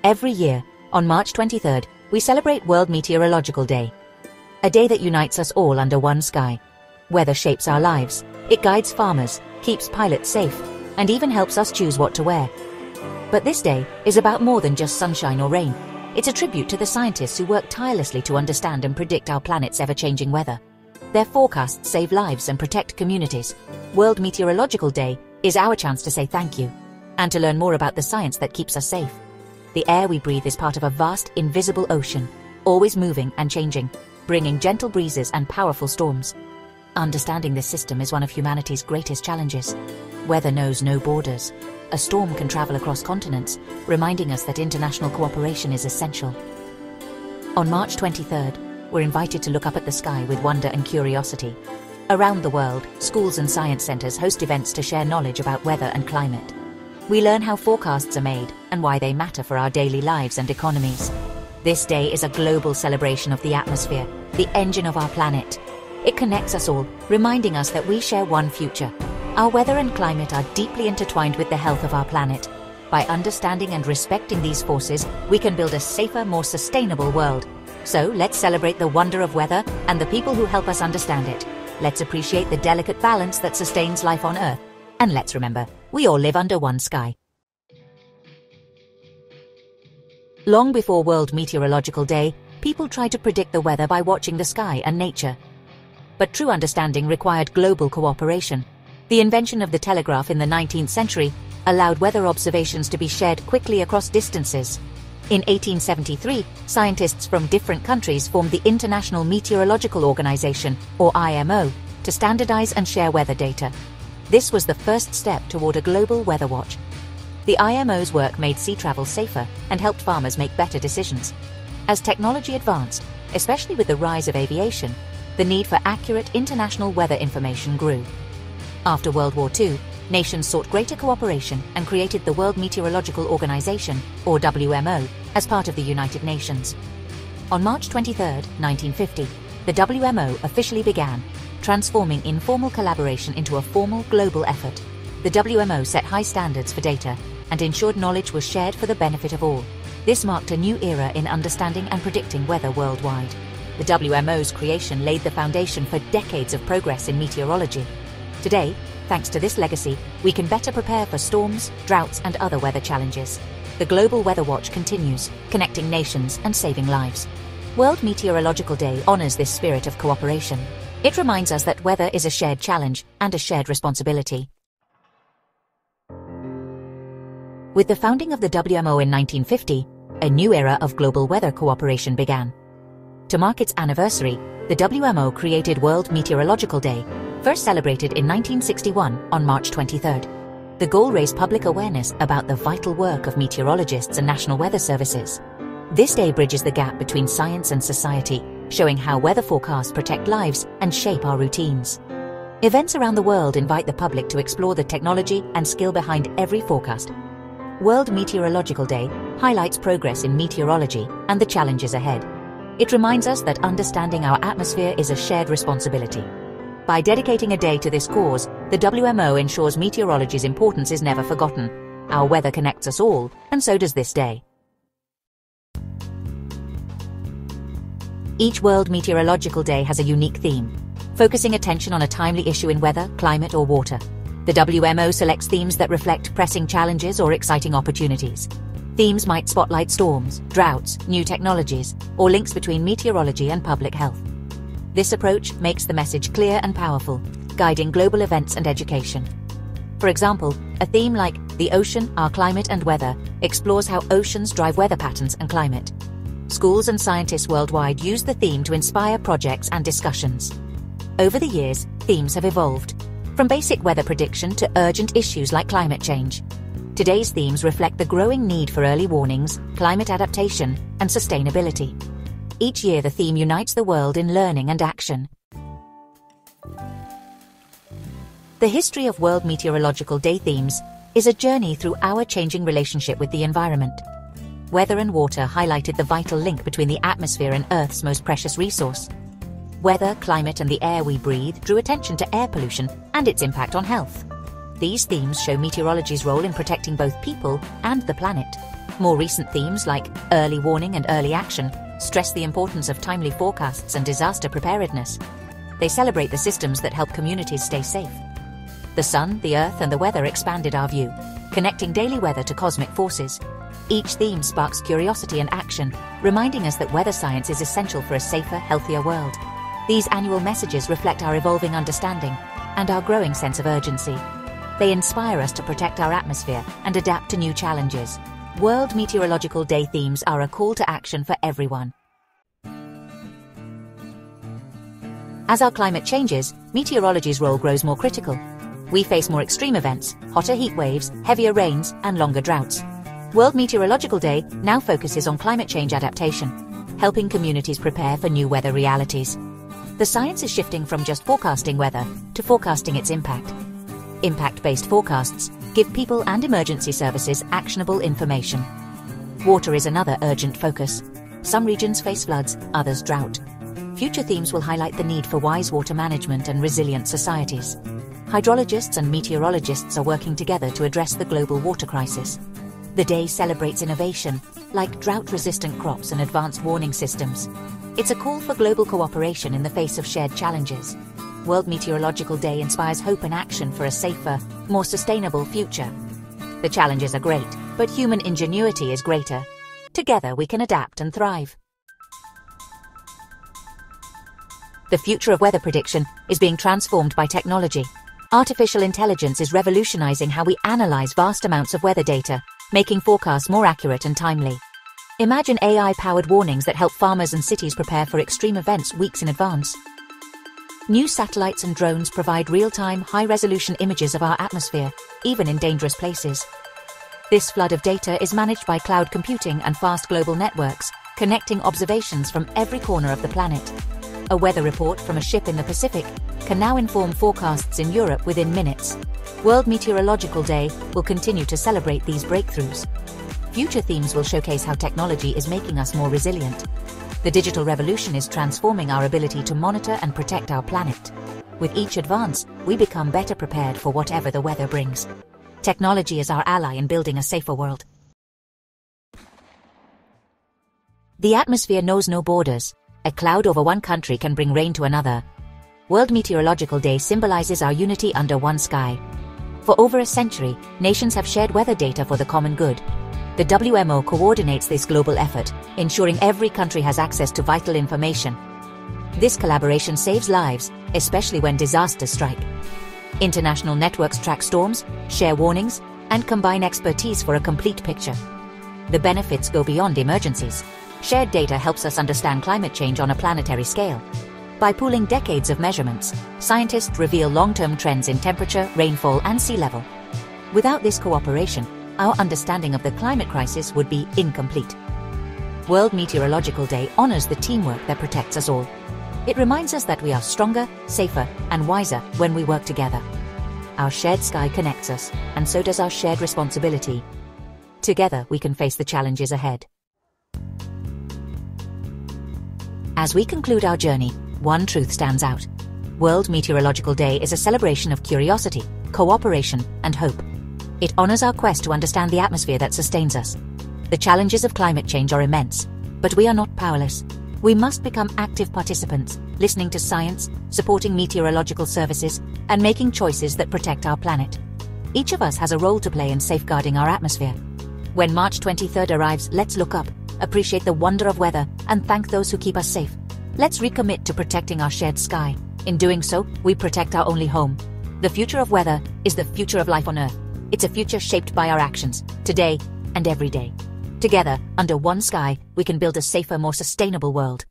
Every year, on March 23rd, we celebrate World Meteorological Day, a day that unites us all under one sky. Weather shapes our lives, it guides farmers, keeps pilots safe, and even helps us choose what to wear. But this day is about more than just sunshine or rain. It's a tribute to the scientists who work tirelessly to understand and predict our planet's ever-changing weather. Their forecasts save lives and protect communities. World Meteorological Day is our chance to say thank you, and to learn more about the science that keeps us safe. The air we breathe is part of a vast, invisible ocean, always moving and changing, bringing gentle breezes and powerful storms. Understanding this system is one of humanity's greatest challenges. Weather knows no borders. A storm can travel across continents, reminding us that international cooperation is essential. On March 23rd, we're invited to look up at the sky with wonder and curiosity. Around the world, schools and science centers host events to share knowledge about weather and climate. We learn how forecasts are made and why they matter for our daily lives and economies. This day is a global celebration of the atmosphere, the engine of our planet. It connects us all, reminding us that we share one future. Our weather and climate are deeply intertwined with the health of our planet. By understanding and respecting these forces, we can build a safer, more sustainable world. So let's celebrate the wonder of weather and the people who help us understand it. Let's appreciate the delicate balance that sustains life on Earth. And let's remember, we all live under one sky. Long before World Meteorological Day, people tried to predict the weather by watching the sky and nature. But true understanding required global cooperation. The invention of the telegraph in the 19th century allowed weather observations to be shared quickly across distances. In 1873, scientists from different countries formed the International Meteorological Organization, or IMO, to standardize and share weather data. This was the first step toward a global weather watch. The IMO's work made sea travel safer and helped farmers make better decisions. As technology advanced, especially with the rise of aviation, the need for accurate international weather information grew. After World War II, nations sought greater cooperation and created the World Meteorological Organization, or WMO, as part of the United Nations. On March 23, 1950, the WMO officially began, transforming informal collaboration into a formal global effort. The WMO set high standards for data and ensured knowledge was shared for the benefit of all. This marked a new era in understanding and predicting weather worldwide. The WMO's creation laid the foundation for decades of progress in meteorology. Today, thanks to this legacy, we can better prepare for storms, droughts, and other weather challenges. The Global Weather Watch continues, connecting nations and saving lives. World Meteorological Day honors this spirit of cooperation. It reminds us that weather is a shared challenge and a shared responsibility. With the founding of the WMO in 1950, a new era of global weather cooperation began. To mark its anniversary, the WMO created World Meteorological Day, first celebrated in 1961 on March 23rd. The goal raised public awareness about the vital work of meteorologists and national weather services. This day bridges the gap between science and society, showing how weather forecasts protect lives and shape our routines. Events around the world invite the public to explore the technology and skill behind every forecast. World Meteorological Day highlights progress in meteorology and the challenges ahead. It reminds us that understanding our atmosphere is a shared responsibility. By dedicating a day to this cause, the WMO ensures meteorology's importance is never forgotten. Our weather connects us all, and so does this day. Each World Meteorological Day has a unique theme, focusing attention on a timely issue in weather, climate, or water. The WMO selects themes that reflect pressing challenges or exciting opportunities. Themes might spotlight storms, droughts, new technologies, or links between meteorology and public health. This approach makes the message clear and powerful, guiding global events and education. For example, a theme like The Ocean, Our Climate and Weather explores how oceans drive weather patterns and climate. Schools and scientists worldwide use the theme to inspire projects and discussions. Over the years, themes have evolved, from basic weather prediction to urgent issues like climate change. Today's themes reflect the growing need for early warnings, climate adaptation, and sustainability. Each year the theme unites the world in learning and action. The history of World Meteorological Day themes is a journey through our changing relationship with the environment. Weather and water highlighted the vital link between the atmosphere and Earth's most precious resource. Weather, climate, and the air we breathe drew attention to air pollution and its impact on health. These themes show meteorology's role in protecting both people and the planet. More recent themes like early warning and early action stress the importance of timely forecasts and disaster preparedness. They celebrate the systems that help communities stay safe. The sun, the earth, and the weather expanded our view, connecting daily weather to cosmic forces. Each theme sparks curiosity and action, reminding us that weather science is essential for a safer, healthier world. These annual messages reflect our evolving understanding and our growing sense of urgency. They inspire us to protect our atmosphere and adapt to new challenges. World Meteorological Day themes are a call to action for everyone. As our climate changes, meteorology's role grows more critical. We face more extreme events, hotter heat waves, heavier rains, and longer droughts. World Meteorological Day now focuses on climate change adaptation, helping communities prepare for new weather realities. The science is shifting from just forecasting weather to forecasting its impact. Impact-based forecasts give people and emergency services actionable information. Water is another urgent focus. Some regions face floods, others drought. Future themes will highlight the need for wise water management and resilient societies. Hydrologists and meteorologists are working together to address the global water crisis. The day celebrates innovation, like drought-resistant crops and advanced warning systems. It's a call for global cooperation in the face of shared challenges. World Meteorological Day inspires hope and action for a safer, more sustainable future. The challenges are great, but human ingenuity is greater. Together we can adapt and thrive. The future of weather prediction is being transformed by technology. Artificial intelligence is revolutionizing how we analyze vast amounts of weather data, making forecasts more accurate and timely. Imagine AI-powered warnings that help farmers and cities prepare for extreme events weeks in advance. New satellites and drones provide real-time, high-resolution images of our atmosphere, even in dangerous places. This flood of data is managed by cloud computing and fast global networks, connecting observations from every corner of the planet. A weather report from a ship in the Pacific can now inform forecasts in Europe within minutes. World Meteorological Day will continue to celebrate these breakthroughs. Future themes will showcase how technology is making us more resilient. The digital revolution is transforming our ability to monitor and protect our planet. With each advance, we become better prepared for whatever the weather brings. Technology is our ally in building a safer world. The atmosphere knows no borders. A cloud over one country can bring rain to another. World Meteorological Day symbolizes our unity under one sky. For over a century, nations have shared weather data for the common good. The WMO coordinates this global effort, ensuring every country has access to vital information. This collaboration saves lives, especially when disasters strike. International networks track storms, share warnings, and combine expertise for a complete picture. The benefits go beyond emergencies. Shared data helps us understand climate change on a planetary scale. By pooling decades of measurements, scientists reveal long-term trends in temperature, rainfall, and sea level. Without this cooperation, our understanding of the climate crisis would be incomplete. World Meteorological Day honors the teamwork that protects us all. It reminds us that we are stronger, safer, and wiser when we work together. Our shared sky connects us, and so does our shared responsibility. Together, we can face the challenges ahead. As we conclude our journey, one truth stands out. World Meteorological Day is a celebration of curiosity, cooperation, and hope. It honors our quest to understand the atmosphere that sustains us. The challenges of climate change are immense, but we are not powerless. We must become active participants, listening to science, supporting meteorological services, and making choices that protect our planet. Each of us has a role to play in safeguarding our atmosphere. When March 23rd arrives, let's look up, appreciate the wonder of weather, and thank those who keep us safe. Let's recommit to protecting our shared sky. In doing so, we protect our only home. The future of weather is the future of life on Earth. It's a future shaped by our actions, today and every day. Together, under one sky, we can build a safer, more sustainable world.